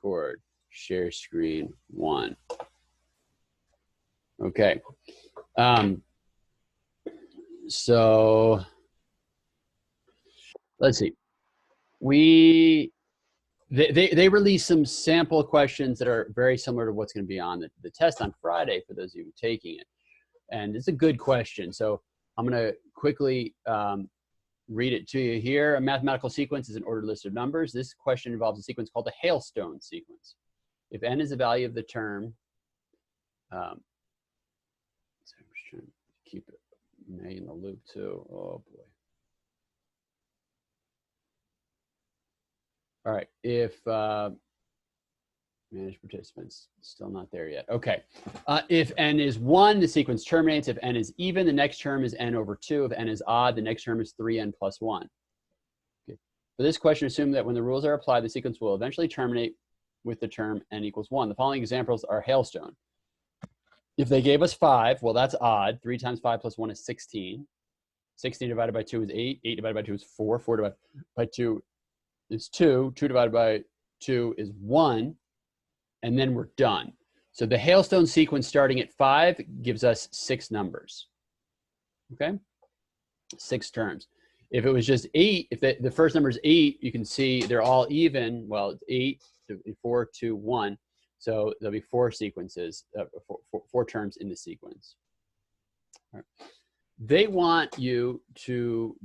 record. Share screen 1. Okay. So let's see. They released some sample questions that are very similar to what's going to be on the test on Friday for those of you taking it. And it's a good question. So I'm going to quickly read it to you here. A mathematical sequence is an ordered list of numbers. This question involves a sequence called the hailstone sequence. If n is the value of the term, so I'm just trying to keep it May in the loop too. Oh boy. All right, if manage participants, still not there yet. Okay, if n is 1, the sequence terminates. If n is even, the next term is n over 2. If n is odd, the next term is 3n plus 1. Okay. For this question, assume that when the rules are applied, the sequence will eventually terminate with the term n equals 1. The following examples are hailstone. If they gave us 5, well, that's odd. 3 times 5 plus 1 is 16. 16 divided by 2 is 8. 8 divided by 2 is 4. 4 divided by 2 is 2. 2 divided by 2 is 1. And then we're done. So the hailstone sequence starting at 5 gives us 6 numbers. Okay? 6 terms. If it was just 8, if the first number is 8, you can see they're all even. Well, it's 8, 4, 2, 1. So there'll be 4 sequences, 4 terms in the sequence. All right. They want you to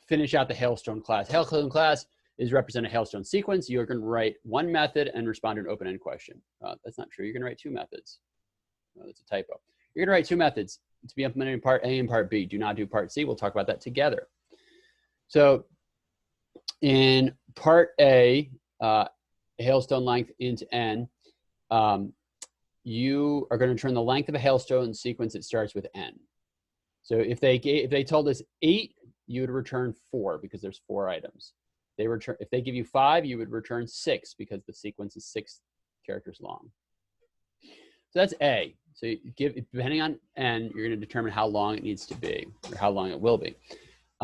finish out the hailstone class. Hailstone class is represent a hailstone sequence. You're going to write 1 method and respond to an open-end question. That's not true. You're going to write 2 methods. That's a typo. You're going to write 2 methods to be implemented in part A and part B. Do not do part C. We'll talk about that together. So in part A, hailstone length into n, you are going to return the length of a hailstone sequence that starts with n. So if they told us 8, you would return 4 because there's 4 items. If they give you 5, you would return 6 because the sequence is 6 characters long. So that's A. So depending on n, you're going to determine how long it needs to be or how long it will be.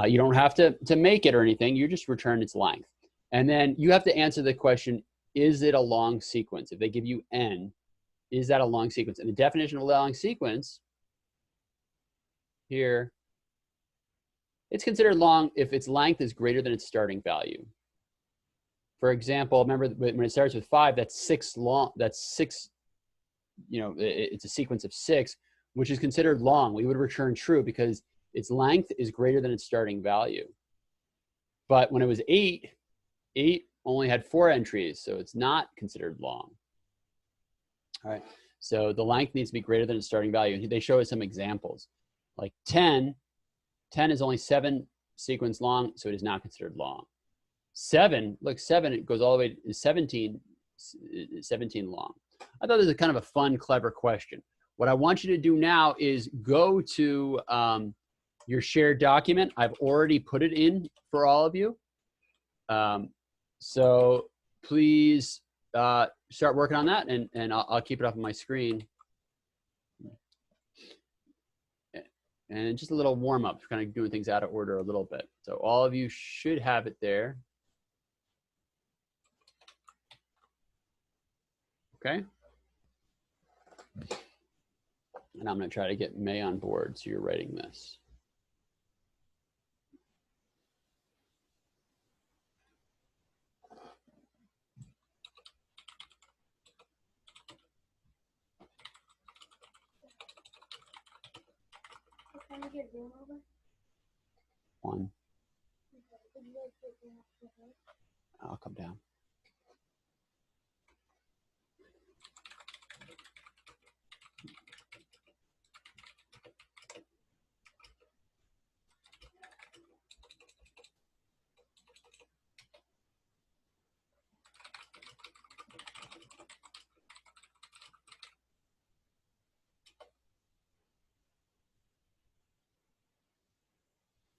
You don't have to make it or anything. You just return its length. And then you have to answer the question, is it a long sequence? If they give you n, is that a long sequence? And the definition of a long sequence here, it's considered long if its length is greater than its starting value. For example, remember when it starts with 5, that's 6 long. That's 6. You know, it's a sequence of 6, which is considered long. We would return true because its length is greater than its starting value. But when it was 8, 8 only had 4 entries, so it's not considered long. All right. So the length needs to be greater than its starting value. And they show us some examples. Like 10 is only 7 sequence long, so it is not considered long. 7, look, 7, it goes all the way to 17 long. I thought this was kind of a fun, clever question. What I want you to do now is go to your shared document. I've already put it in for all of you. So please start working on that, and I'll keep it up on my screen. And just a little warm up, kind of doing things out of order a little bit. So all of you should have it there. Okay. And I'm going to try to get May on board, so you're writing this. One. I'll come down.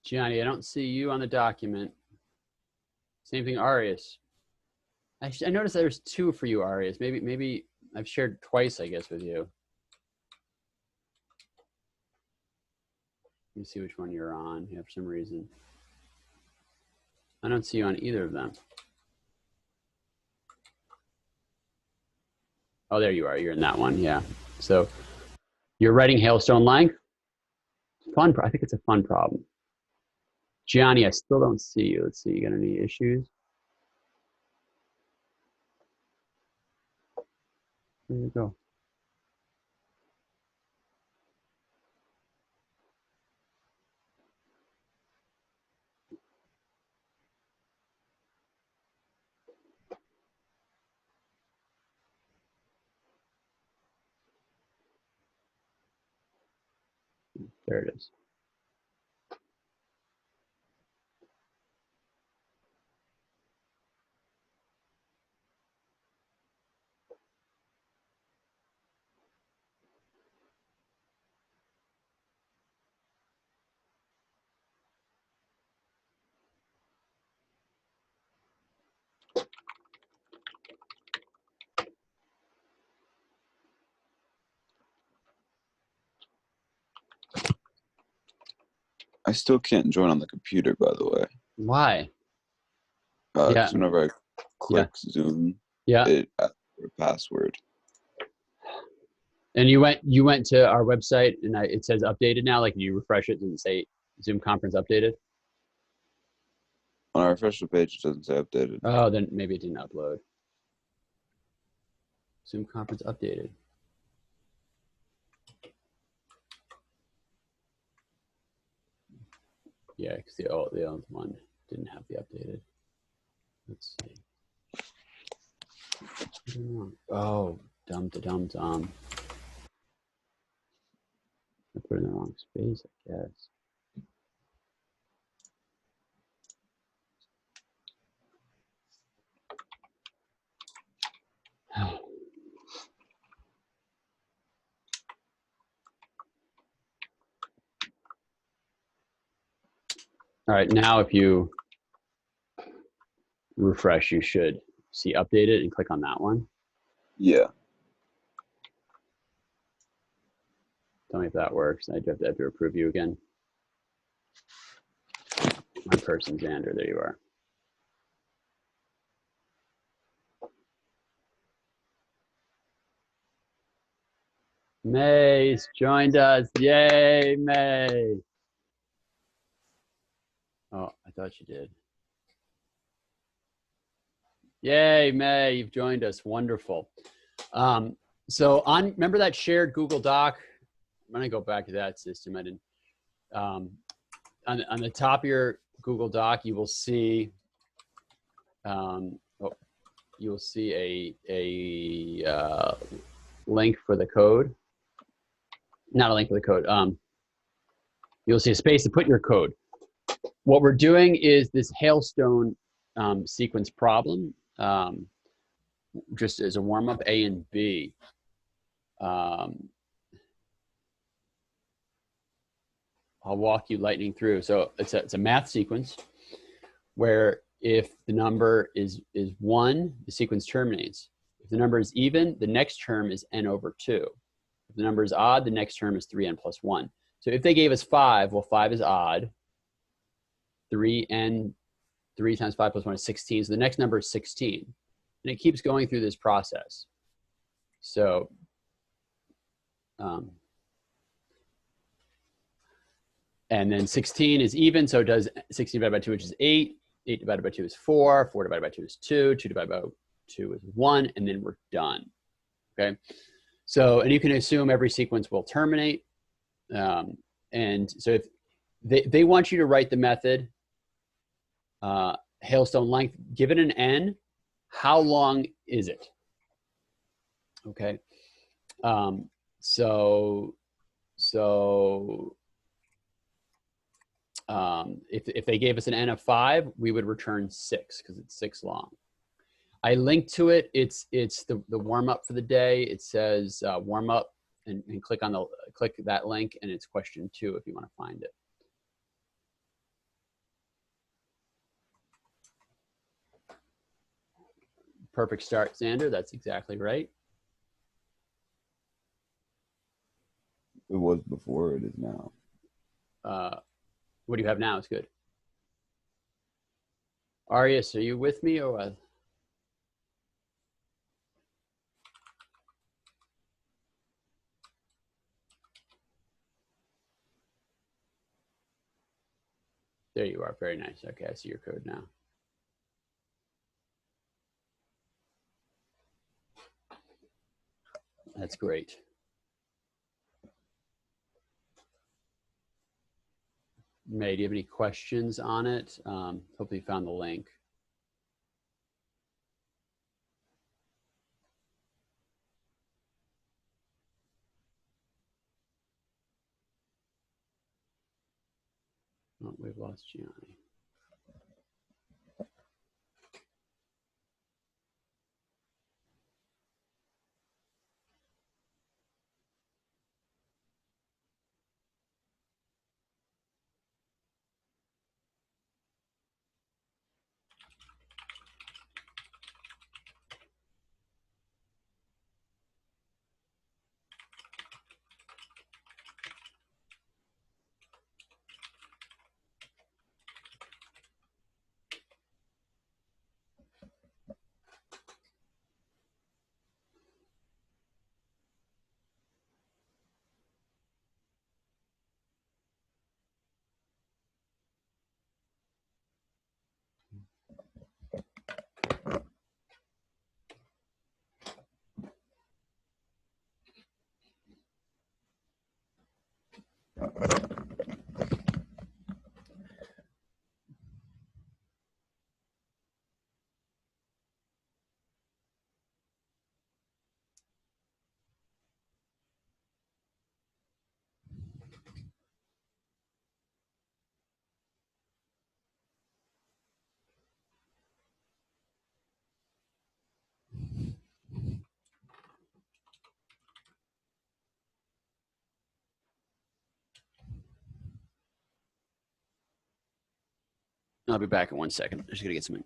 Gianni, I don't see you on the document. Same thing, Arias. I noticed there's 2 for you, Arias. Maybe I've shared twice, I guess, with you. Let me see which one you're on. Yeah, for some reason. I don't see you on either of them. Oh, there you are. You're in that one. Yeah. So you're writing hailstone length. Fun. I think it's a fun problem. Gianni, I still don't see you. Let's see. You got any issues? There you go. There it is. I still can't join on the computer, by the way. Why? Yeah. Because whenever I click Zoom, Yeah. it asks for a password. And you went to our website and it says updated now. Like you refresh it and say Zoom conference updated. On our official page, it doesn't say updated. Oh, then maybe it didn't upload. Zoom conference updated. Yeah, because the old one didn't have the updated. Let's see. Oh, dumb. I put it in the wrong space, I guess. All right, now if you refresh, you should see updated and click on that one. Yeah. Tell me if that works. I have to approve you again. My person, Xander, there you are. May's joined us. Yay, May. Oh, I thought you did. Yay, May, you've joined us. Wonderful. So remember that shared Google Doc? I'm gonna go back to that system. I didn't. On the top of your Google Doc, you will see you will see a link for the code. Not a link for the code. You'll see a space to put your code. What we're doing is this hailstone sequence problem, just as a warm up, A and B. I'll walk you lightning through. So it's a math sequence where if the number is 1, the sequence terminates. If the number is even, the next term is n over 2. If the number is odd, the next term is 3n plus 1. So if they gave us 5, well, 5 is odd. 3 times 5 plus 1 is 16. So the next number is 16. And it keeps going through this process. So and then 16 is even, so it does 16 divided by 2, which is 8. 8 divided by 2 is 4. 4 divided by 2 is 2. 2 divided by 2 is 1. And then we're done. Okay? So, and you can assume every sequence will terminate. And so if they want you to write the method, hailstone length, give it an n, how long is it? Okay. If they gave us an n of 5, we would return 6 because it's 6 long. I linked to it. It's the warm up for the day. It says warm up, and click that link, and it's question 2 if you want to find it. Perfect start, Xander. That's exactly right. It was before, it is now. What do you have now? It's good. Arias, are you with me or what? There you are. Very nice. Okay, I see your code now. That's great. May, do you have any questions on it? Hopefully you found the link. Oh, we've lost Gianni. I'll be back in 1 second. I'm just gonna get some.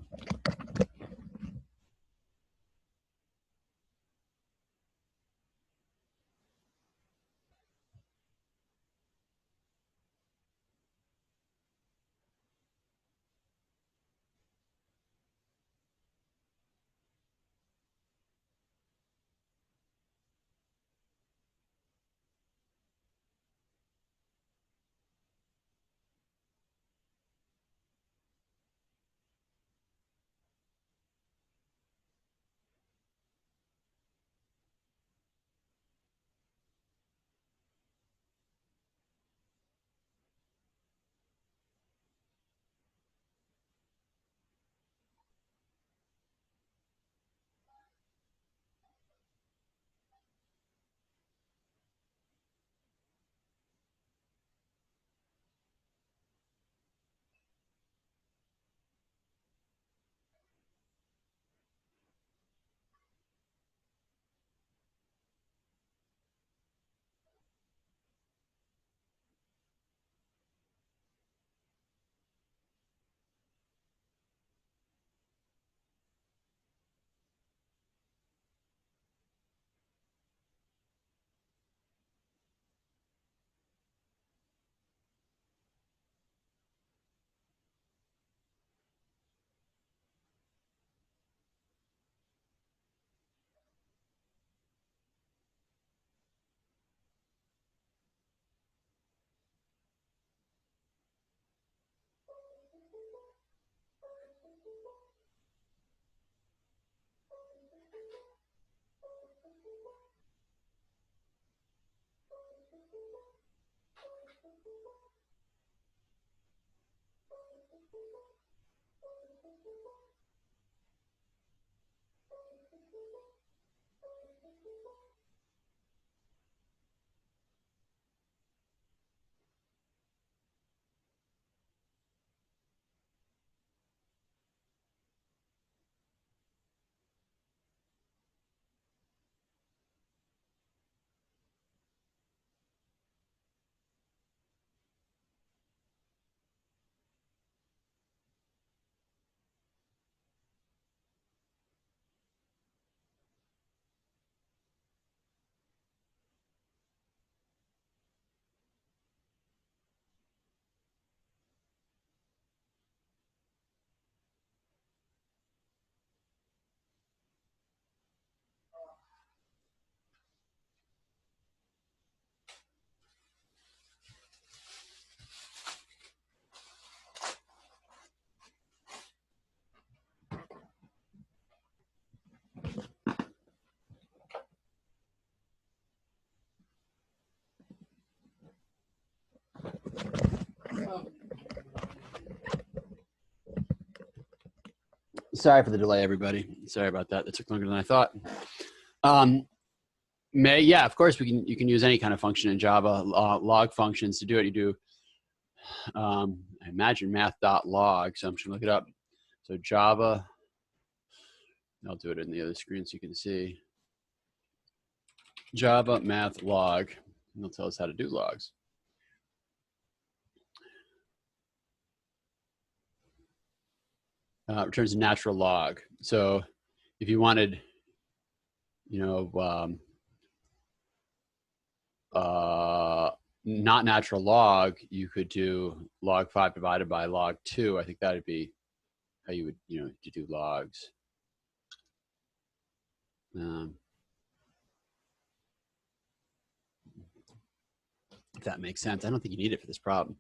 Sorry for the delay, everybody. Sorry about that. That took longer than I thought. Yeah, of course you can use any kind of function in Java, log functions to do it. You do, I imagine math.log, so I'm just gonna look it up. So Java, I'll do it in the other screen so you can see. Java math log, and it'll tell us how to do logs. Returns a natural log. So if you wanted, you know, not natural log, you could do log 5 divided by log 2. I think that would be how you would, to do logs. If that makes sense. I don't think you need it for this problem.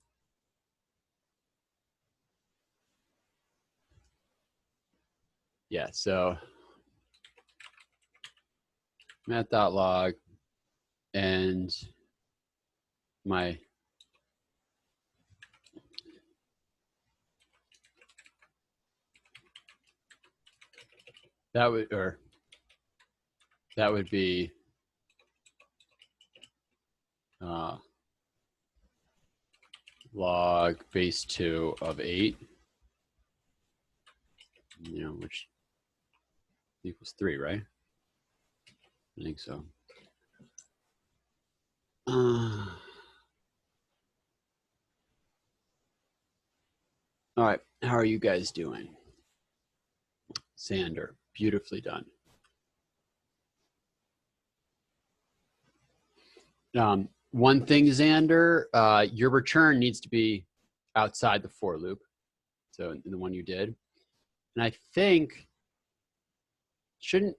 Yeah, so math.log and that would be log base 2 of 8, which equals 3, right? I think so. All right, how are you guys doing? Sander, beautifully done. One thing, Xander, your return needs to be outside the for loop. So in the one you did. And I think, shouldn't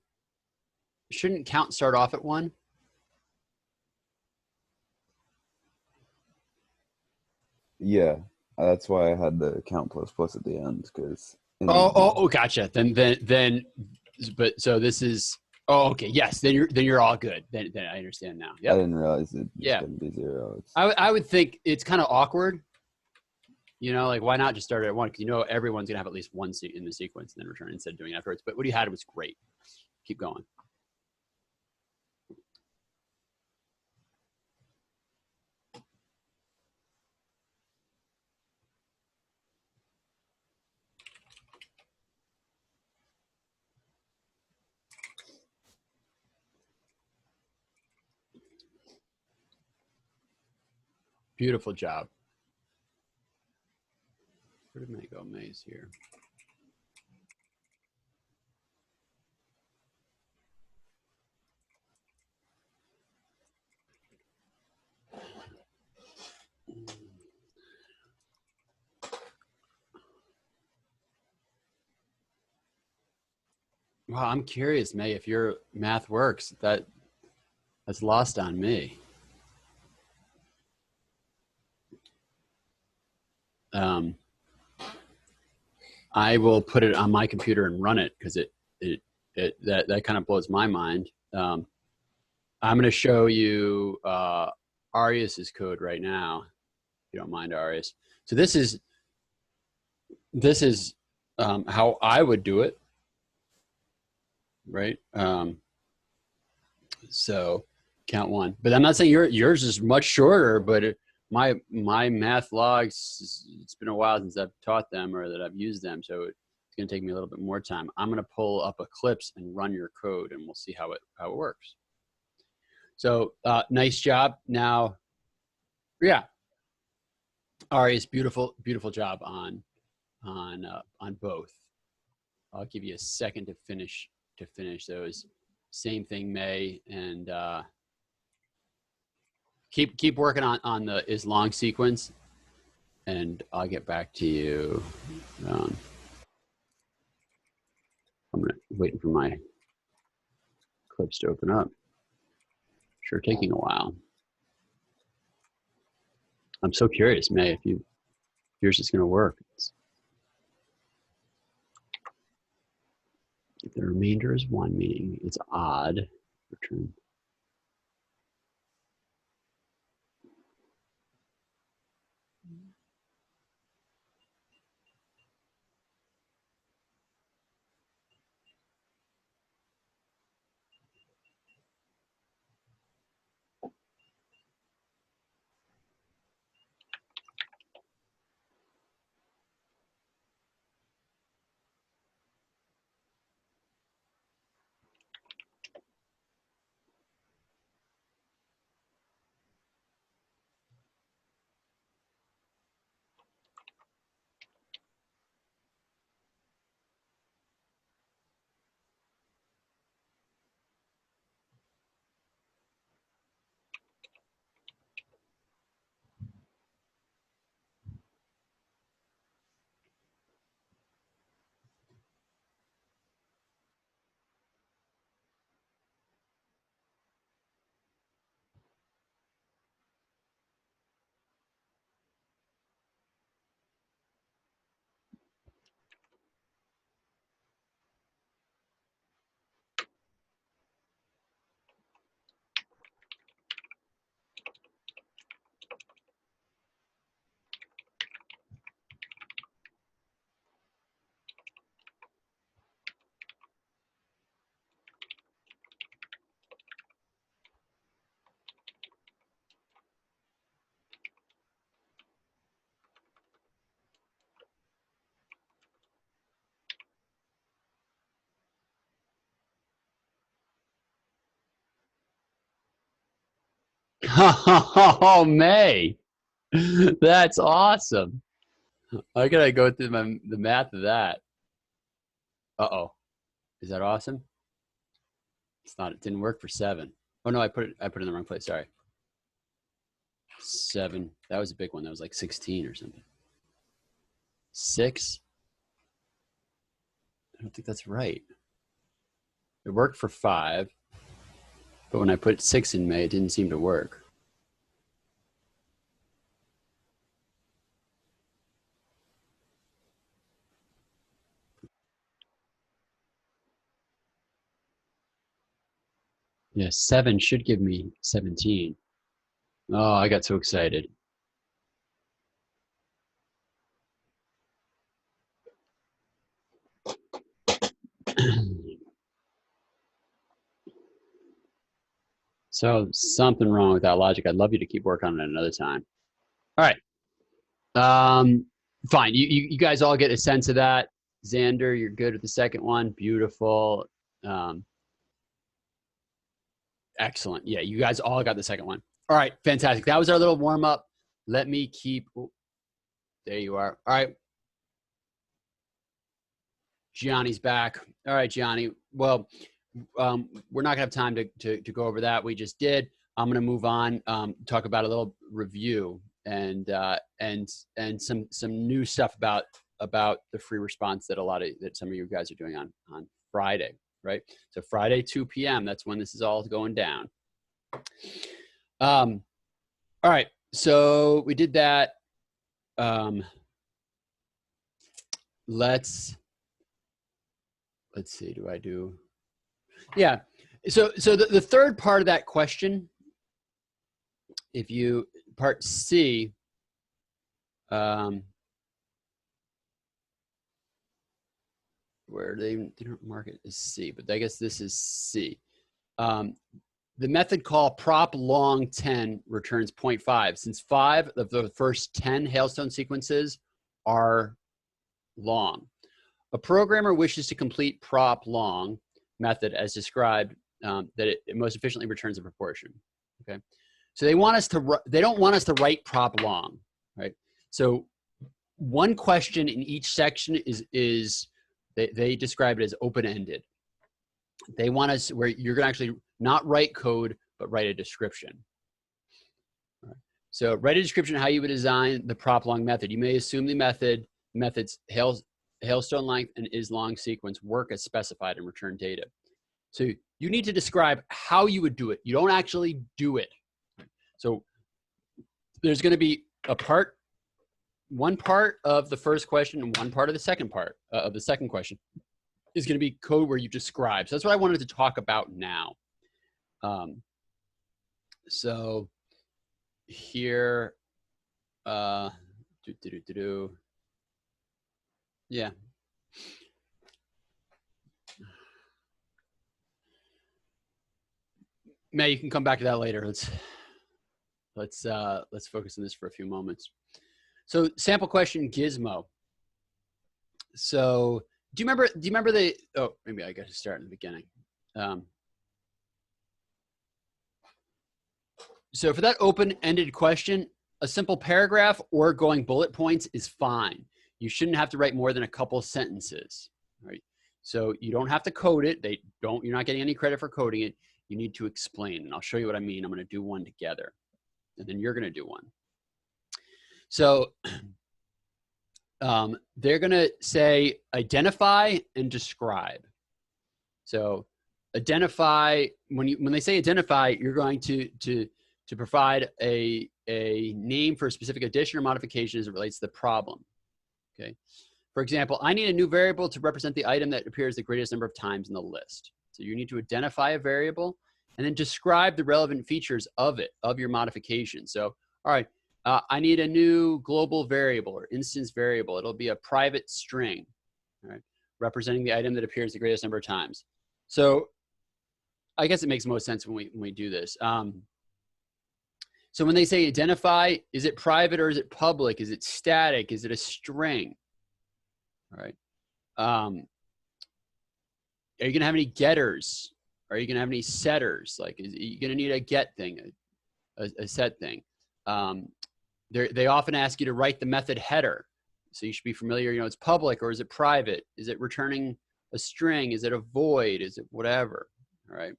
count start off at 1? Yeah, that's why I had the count plus plus at the end, because. Oh, gotcha. Then, but so this is. Oh, okay. Yes. Then you're all good. Then I understand now. Yeah. I didn't realize it was going to be 0. I would think it's kind of awkward. Like why not just start it at 1? Because everyone's gonna have at least one in the sequence and then return instead of doing it afterwards. But what you had was great. Keep going. Beautiful job. Where did May go? May's here. Wow, I'm curious, May, if your math works. That's lost on me. I will put it on my computer and run it because that kind of blows my mind. I'm going to show you Arias's code right now, if you don't mind, Arias. So this is how I would do it, right? So count 1, but I'm not saying yours is much shorter, but my math logs, it's been a while since I've taught them or that I've used them, so it's going to take me a little bit more time. I'm going to pull up Eclipse and run your code, and we'll see how it works. So nice job. Now, yeah, Arias, beautiful job on both. I'll give you a second to finish those. Same thing, May, and keep working on the is long sequence, and I'll get back to you. I'm waiting for my clips to open up. Sure, taking a while. I'm so curious, May, if yours is going to work. If the remainder is 1, meaning it's odd, return. Oh, May. That's awesome. I gotta go through the math of that. Uh-oh. Is that awesome? It's not. It didn't work for 7. Oh no, I put it in the wrong place. Sorry. 7. That was a big one. That was like 16 or something. 6. I don't think that's right. It worked for 5, but when I put 6 in May, it didn't seem to work. Yeah, 7 should give me 17. Oh, I got so excited. So something wrong with that logic. I'd love you to keep working on it another time. All right. Fine. You guys all get a sense of that. Xander, you're good with the second one. Beautiful. Excellent. Yeah, you guys all got the second one. All right, fantastic. That was our little warm up. Let me keep. Oh, there you are. All right. Gianni's back. All right, Gianni. Well, we're not gonna have time to go over that. We just did. I'm gonna move on. Talk about a little review and some new stuff about the free response that some of you guys are doing on Friday, right? So Friday 2 p.m. That's when this is all going down. All right. So we did that. Let's see. Do I do? Yeah. So the third part of that question, part C, where they don't mark it as C, but I guess this is C. The method call prop long 10 returns 0.5. Since 5 of the first 10 hailstone sequences are long. A programmer wishes to complete prop long method as described, that it most efficiently returns a proportion. Okay, so they don't want us to write prop long, right? So one question in each section is they describe it as open-ended. They want us where you're going to actually not write code, but write a description. Right. So write a description of how you would design the prop long method. You may assume the methods hailstone length and is long sequence work as specified and return data. So you need to describe how you would do it. You don't actually do it. So there's going to be one part of the first question and one part of the second part of the second question is going to be code where you describe. So that's what I wanted to talk about now. So here, yeah. May, you can come back to that later. Let's focus on this for a few moments. So sample question gizmo. So do you remember the, oh, maybe I got to start in the beginning. So for that open-ended question, a simple paragraph or going bullet points is fine. You shouldn't have to write more than a couple sentences, right? So you don't have to code it. You're not getting any credit for coding it. You need to explain, and I'll show you what I mean. I'm going to do one together, and then you're going to do one. So they're going to say identify and describe. So identify, when they say identify, you're going to provide a name for a specific addition or modification as it relates to the problem. Okay. For example, I need a new variable to represent the item that appears the greatest number of times in the list. So you need to identify a variable and then describe the relevant features of your modification. So, all right, I need a new global variable or instance variable. It'll be a private string, all right, representing the item that appears the greatest number of times. So I guess it makes most sense when we do this. So when they say identify, is it private or is it public? Is it static? Is it a string? All right. Are you going to have any getters? Are you going to have any setters? Like, are you going to need a get thing, a set thing. They often ask you to write the method header. So you should be familiar, it's public or is it private? Is it returning a string? Is it a void? Is it whatever? All right.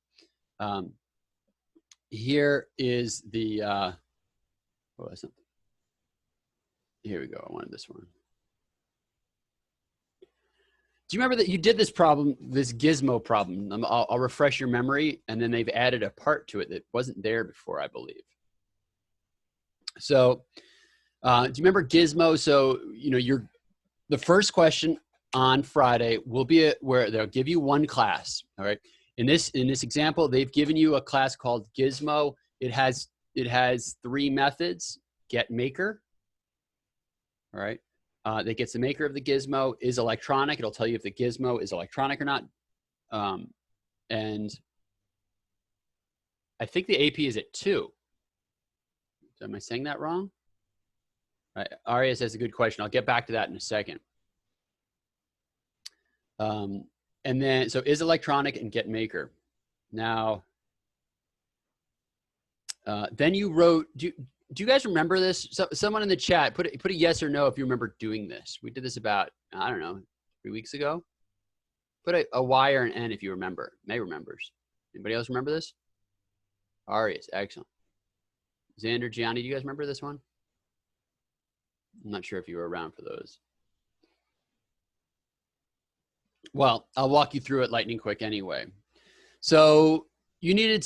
Here is the, here we go. I wanted this one. Do you remember that you did this problem, this gizmo problem? I'll refresh your memory, and then they've added a part to it that wasn't there before, I believe. So do you remember gizmo? So, the first question on Friday will be where they'll give you one class. All right. In this example, they've given you a class called gizmo. It has 3 methods: get maker. All right. That gets the maker of the gizmo is electronic. It'll tell you if the gizmo is electronic or not. And I think the AP is at 2. Am I saying that wrong? All right. Arias has a good question. I'll get back to that in a second. And then, so is electronic and get maker. Now, then you wrote, do you guys remember this? So, someone in the chat, put a yes or no if you remember doing this. We did this about, I don't know, 3 weeks ago. Put a Y or an N if you remember. May remembers. Anybody else remember this? Arias, excellent. Xander, Gianni, do you guys remember this one? I'm not sure if you were around for those. Well, I'll walk you through it lightning quick anyway. So you needed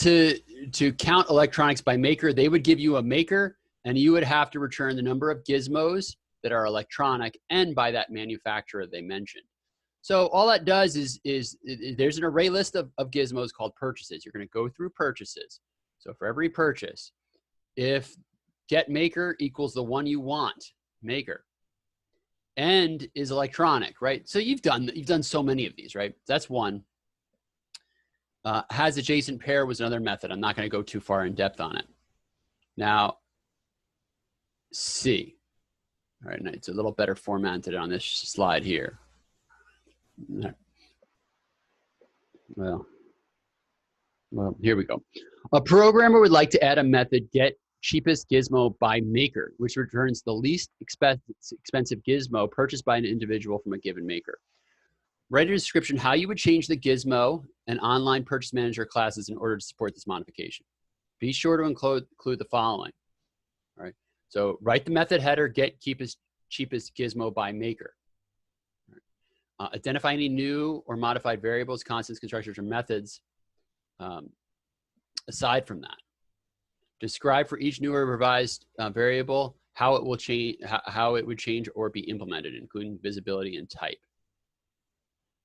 to count electronics by maker. They would give you a maker, and you would have to return the number of gizmos that are electronic and by that manufacturer they mentioned. So all that does is there's an array list of gizmos called purchases. You're going to go through purchases. So for every purchase, if get maker equals the one you want, maker, and is electronic, right? So you've done so many of these, right? That's one. Has adjacent pair was another method. I'm not going to go too far in depth on it. Now, C. All right, it's a little better formatted on this slide here. Well, here we go. A programmer would like to add a method get cheapest gizmo by maker, which returns the least expensive gizmo purchased by an individual from a given maker. Write a description how you would change the gizmo and online purchase manager classes in order to support this modification. Be sure to include the following. All right. So write the method header get cheapest gizmo by maker. Right. Identify any new or modified variables, constants, constructors, or methods aside from that. Describe for each new or revised variable how it will change, how it would change or be implemented, including visibility and type.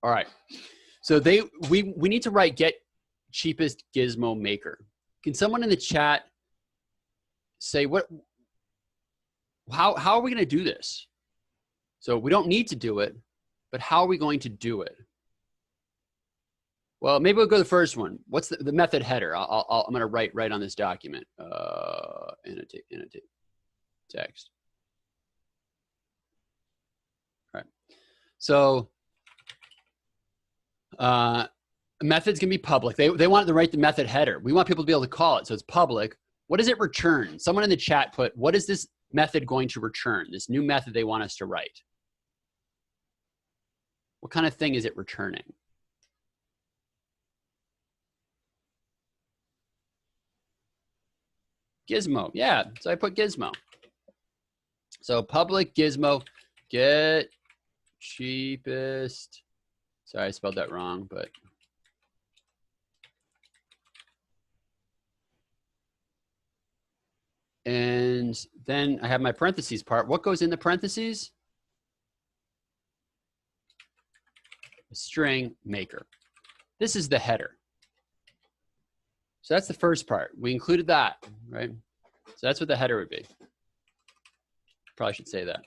All right. So we need to write get cheapest gizmo maker. Can someone in the chat say how are we going to do this? So we don't need to do it, but how are we going to do it? Well, maybe we'll go to the first one. What's the method header? I'm going to write right on this document. Annotate text. All right. So methods can be public. They want to write the method header. We want people to be able to call it. So it's public. What does it return? Someone in the chat put, what is this method going to return? This new method they want us to write. What kind of thing is it returning? Gizmo, yeah, so I put gizmo. So public gizmo, get cheapest. Sorry, I spelled that wrong, but. And then I have my parentheses part. What goes in the parentheses? A string maker. This is the header. So that's the first part. We included that, right? So that's what the header would be. Probably should say that.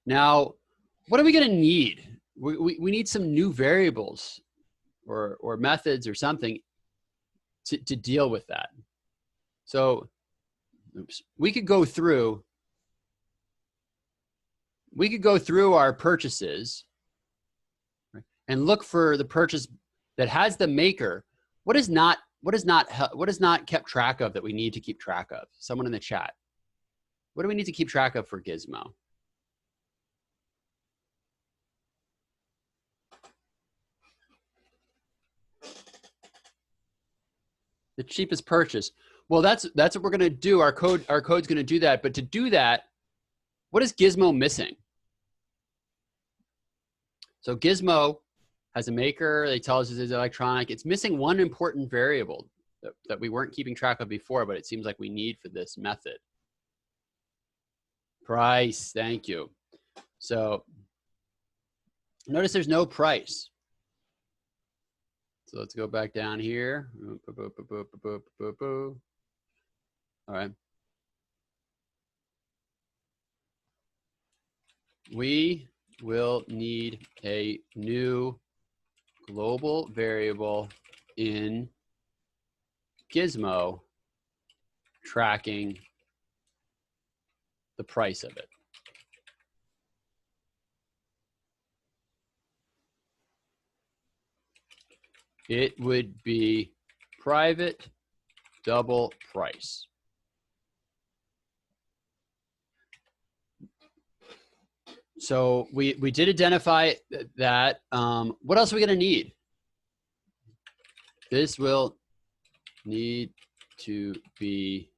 Now, what are we going to need? We need some new variables or methods or something to deal with that. So, oops, we could go through our purchases and look for the purchase that has the maker. What is not kept track of that we need to keep track of? Someone in the chat. What do we need to keep track of for Gizmo? The cheapest purchase. Well, that's what we're going to do. Our code's going to do that. But to do that, what is Gizmo missing? So Gizmo has a maker. They tell us it's electronic. It's missing one important variable that we weren't keeping track of before, but it seems like we need for this method. Price. Thank you. So notice there's no price. So let's go back down here. All right. We will need a new global variable in Gizmo tracking the price of it. It would be private double price. So we did identify that. What else are we going to need? This will need to be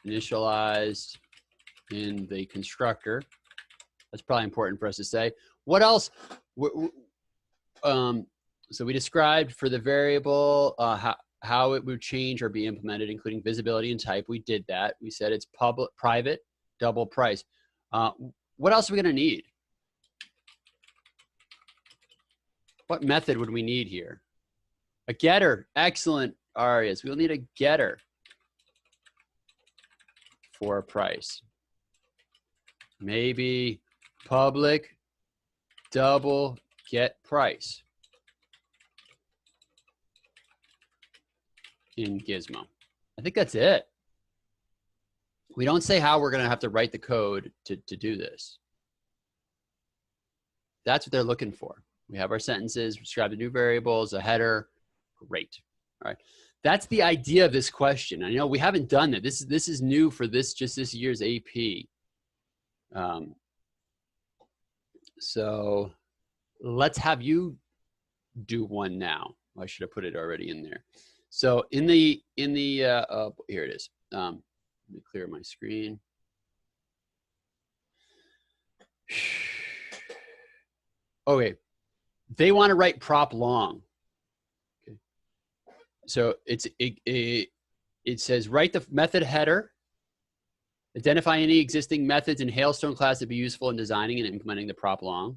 initialized in the constructor. That's probably important for us to say. What else? So we described for the variable how it would change or be implemented, including visibility and type. We did that. We said it's private, double price. What else are we going to need? What method would we need here? A getter. Excellent, Arias. We'll need a getter for a price. Maybe public double get price in Gizmo. I think that's it. We don't say how we're going to have to write the code to do this. That's what they're looking for. We have our sentences, describe the new variables, a header. Great. All right. That's the idea of this question. I know we haven't done that. This is new for this year's AP. So let's have you do one now. I should have put it already in there. So here it is. Let me clear my screen. Okay. They want to write prop long. Okay. So it says write the method header, identify any existing methods in Hailstone class that be useful in designing and implementing the prop long.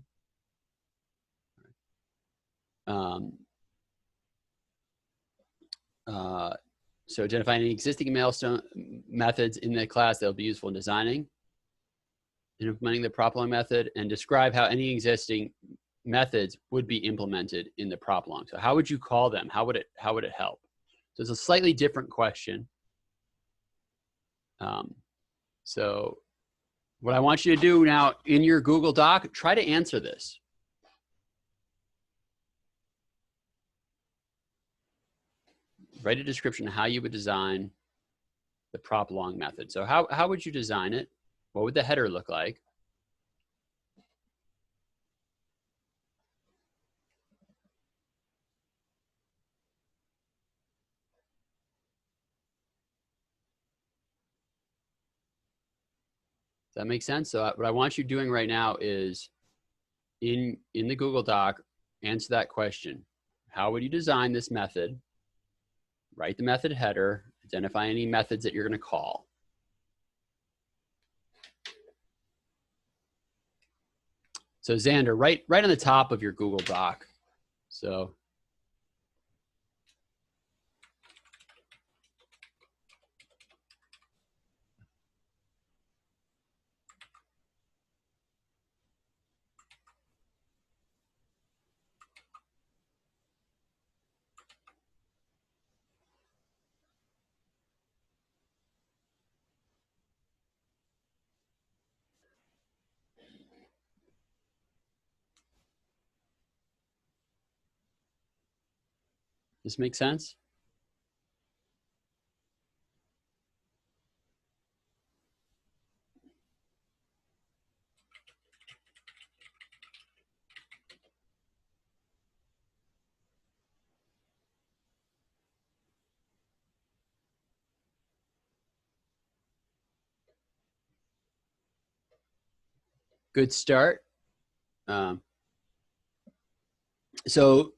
So identify any existing Hailstone methods in the class that will be useful in designing and implementing the prop long method, and describe how any existing methods would be implemented in the prop long. So how would you call them? How would it help? So it's a slightly different question. So what I want you to do now in your Google Doc, try to answer this. Write a description of how you would design the prop long method. So how would you design it? What would the header look like? Does that make sense? So what I want you doing right now is in the Google Doc, answer that question. How would you design this method? Write the method header, identify any methods that you're going to call. So Xander, right on the top of your Google Doc. So This makes sense? Good start. So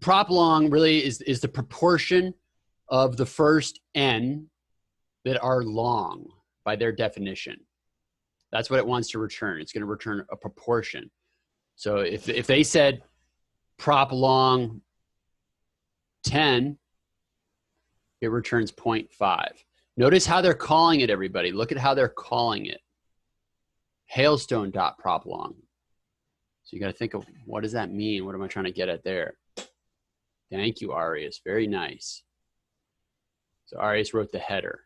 prop long really is the proportion of the first n that are long by their definition. That's what it wants to return. It's going to return a proportion. So if they said prop long 10, it returns 0.5. Notice how they're calling it, everybody. Look at how they're calling it. Hailstone dot prop long. So you got to think of, what does that mean? What am I trying to get at there? Thank you, Arias. Very nice. So Arias wrote the header.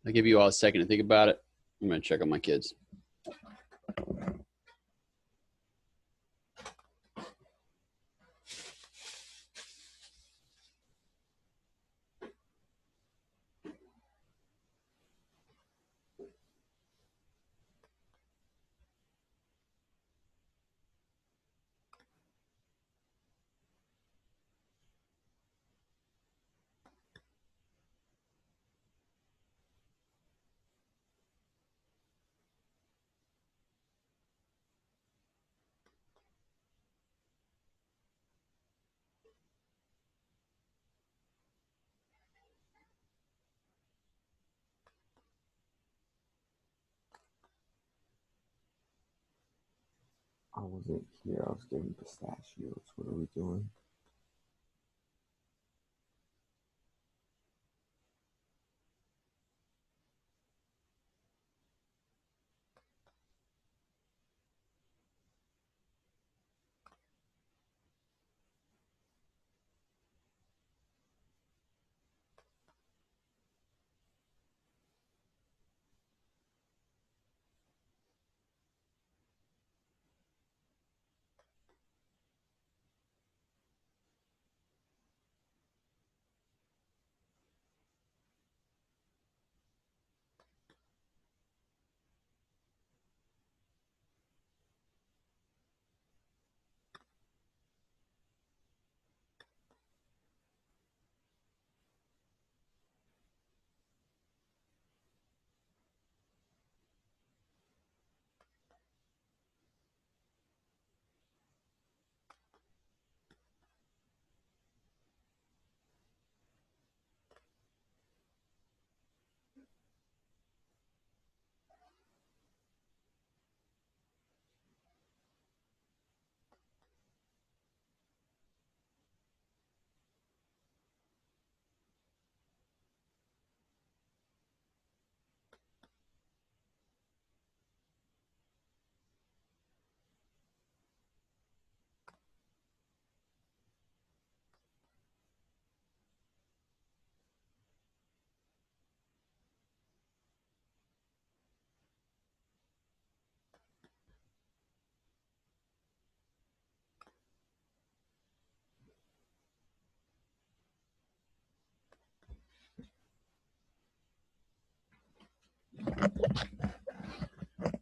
I'll give you all a second to think about it. I'm going to check on my kids. I wasn't here. I was getting pistachios. What are we doing?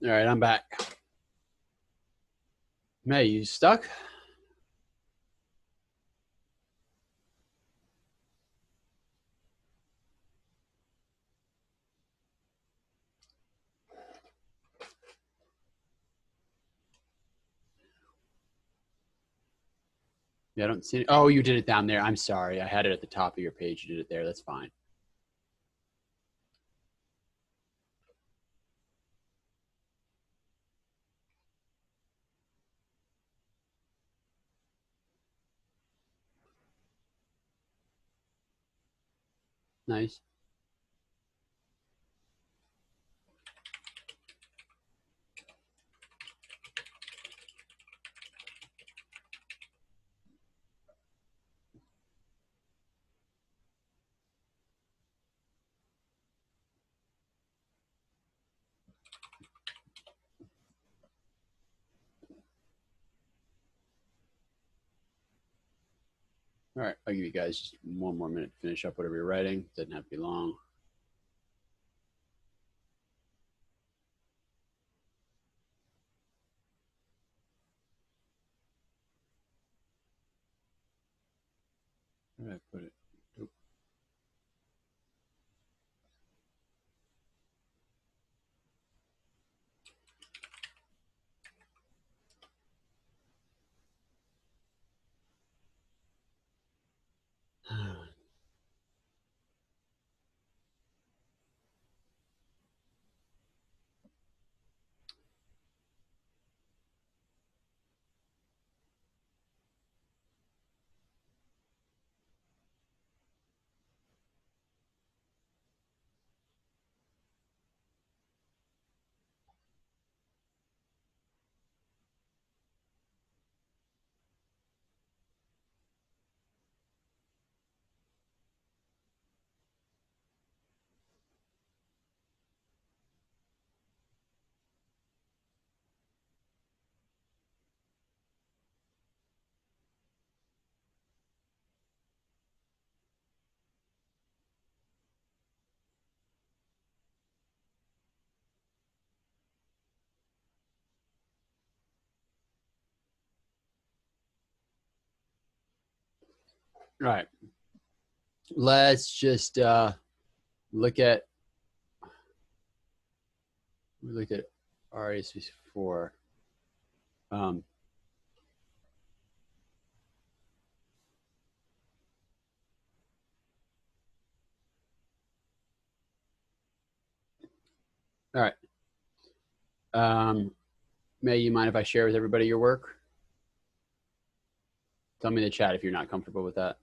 All right, I'm back. May, you stuck? Yeah, I don't see it. Oh, you did it down there. I'm sorry. I had it at the top of your page. You did it there. That's fine. Nice. All right, I'll give you guys just one more minute to finish up whatever you're writing. Doesn't have to be long. Where did I put it? Oop. All right, let's just look at, we looked at RAs before. All right. May, you mind if I share with everybody your work? Tell me in the chat if you're not comfortable with that.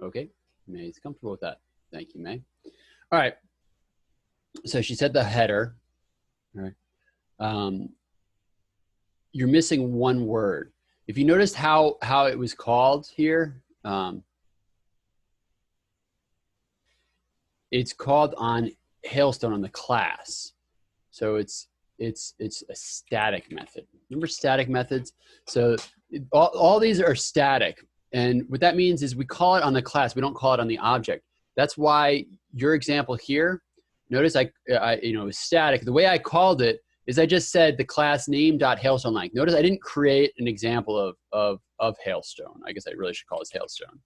Okay, May's comfortable with that. Thank you, May. All right, so she said the header. All right. You're missing one word. If you noticed how it was called here, it's called on Hailstone on the class. So it's a static method. Remember static methods? So all these are static. And what that means is we call it on the class. We don't call it on the object. That's why your example here, notice I you know, it was static. The way I called it is I just said the class name dot hailstone length. Notice I didn't create an example of hailstone. I guess I really should call this hailstone.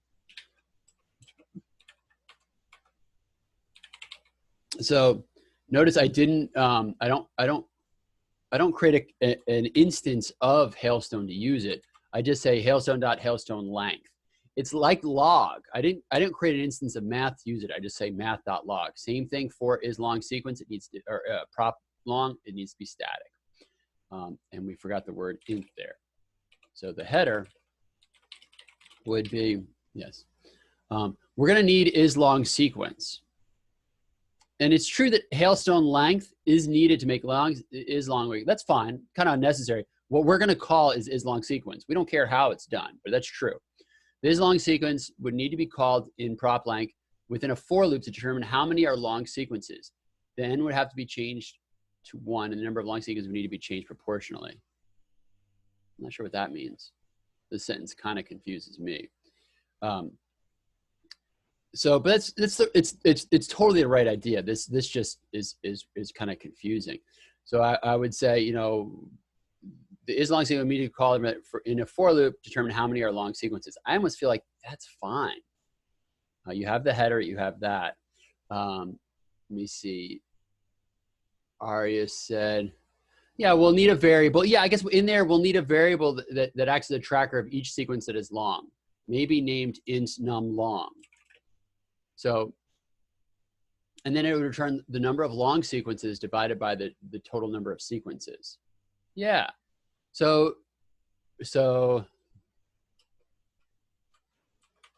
So notice I didn't, I don't create an instance of hailstone to use it. I just say hailstone dot hailstone length. It's like log. I didn't create an instance of math to use it. I just say math dot log. Same thing for is long sequence. It needs to, or prop long, it needs to be static. And we forgot the word int there. So the header would be, yes. We're gonna need is long sequence. And it's true that hailstone length is needed to make is long. That's fine, kind of unnecessary. What we're gonna call is long sequence. We don't care how it's done, but that's true. The is long sequence would need to be called in prop length within a for loop to determine how many are long sequences. The n would have to be changed to 1, and the number of long sequences would need to be changed proportionally. I'm not sure what that means. This sentence kind of confuses me. So, but it's totally the right idea. This just is kind of confusing. So I would say, you know, the is long sequence immediately call in a for loop, determine how many are long sequences. I almost feel like that's fine. You have the header, you have that. Let me see. Arya said, yeah, we'll need a variable. Yeah, I guess in there we'll need a variable that acts as a tracker of each sequence that is long, maybe named int num long. So, and then it would return the number of long sequences divided by the total number of sequences. Yeah. So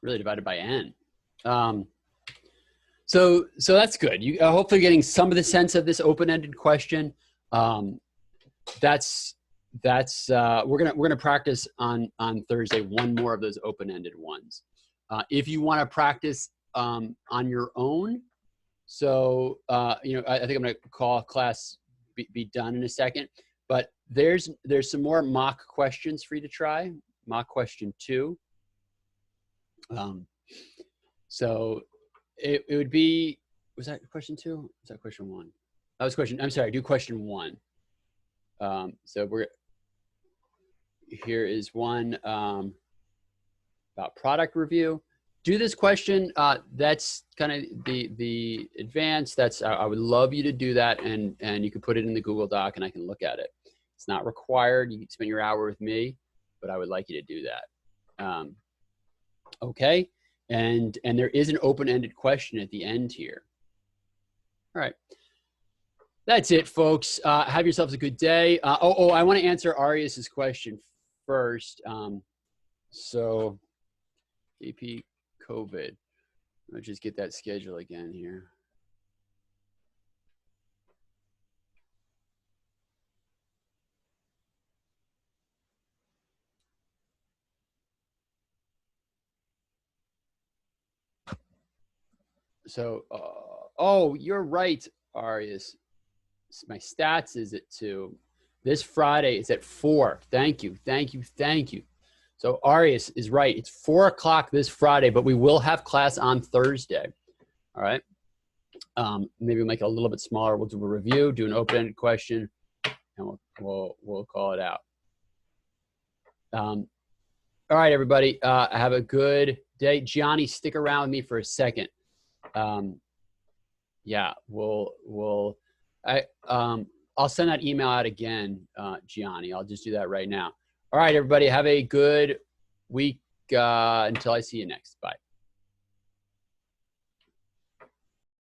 really divided by n. So that's good. You hopefully getting some of the sense of this open-ended question. That's we're gonna practice on Thursday one more of those open-ended ones. If you want to practice on your own, so you know, I think I'm gonna call class be done in a second. But there's some more mock questions for you to try. Mock question 2. So it would be, was that question 2? Was that question 1? That was question, I'm sorry, do question 1. So here is one about product review. Do this question. That's kind of the advanced. That's, I would love you to do that, and you can put it in the Google Doc and I can look at it. It's not required. You can spend your hour with me, but I would like you to do that. Okay. And there is an open-ended question at the end here. All right. That's it, folks. Have yourselves a good day. I want to answer Arias's question first. So AP COVID. Let's just get that schedule again here. So, oh, you're right, Arias. My stats is at 2. This Friday it's at 4. Thank you. So Arias is right. It's 4 o'clock this Friday, but we will have class on Thursday. All right. Maybe we'll make it a little bit smaller. We'll do a review, do an open-ended question, and we'll call it out. All right, everybody. Have a good day. Gianni, stick around with me for a second. Yeah, I'll send that email out again, Gianni. I'll just do that right now. All right, everybody. Have a good week until I see you next. Bye.